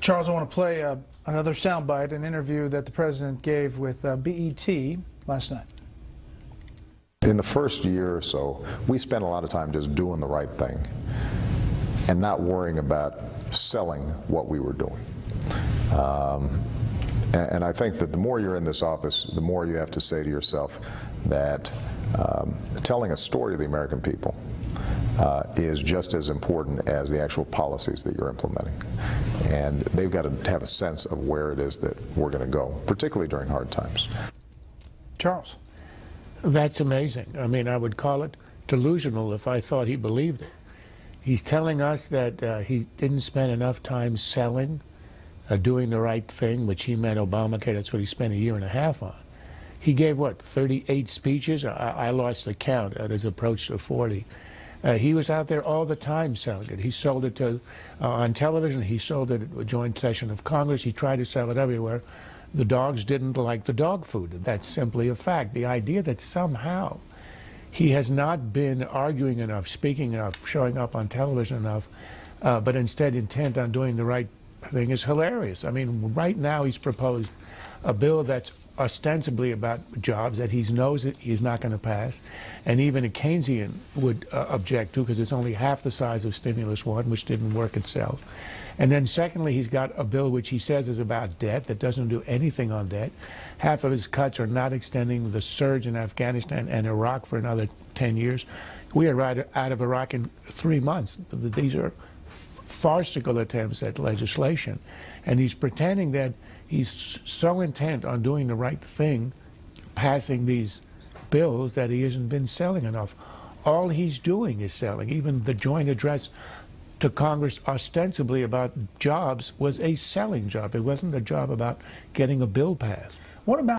Charles, I want to play another soundbite, an interview that the president gave with BET last night. In the first year or so, we spent a lot of time just doing the right thing and not worrying about selling what we were doing. And I think that the more you're in this office, the more you have to say to yourself that telling a story to the American people is just as important as the actual policies that you're implementing. And they've got to have a sense of where it is that we're going to go, particularly during hard times. Charles. That's amazing. I mean, I would call it delusional if I thought he believed it. He's telling us that he didn't spend enough time selling, doing the right thing, which he meant Obamacare. That's what he spent a year and a half on. He gave, what, 38 speeches? I lost the count at his approach to 40. He was out there all the time selling it. He sold it to, on television. He sold it at a joint session of Congress. He tried to sell it everywhere. The dogs didn't like the dog food. That's simply a fact. The idea that somehow he has not been arguing enough, speaking enough, showing up on television enough, but instead intent on doing the right thing is hilarious. I mean, right now he's proposed a bill that's ostensibly about jobs that he knows that he's not going to pass, and even a Keynesian would object to, because it's only half the size of Stimulus 1, which didn't work itself. And then secondly, he's got a bill which he says is about debt that doesn't do anything on debt. Half of his cuts are not extending the surge in Afghanistan and Iraq for another 10 years. We are right out of Iraq in 3 months. These are farcical attempts at legislation. And he's pretending that he's so intent on doing the right thing, passing these bills, that he hasn't been selling enough. All he's doing is selling. Even the joint address to Congress ostensibly about jobs was a selling job. It wasn't a job about getting a bill passed. What about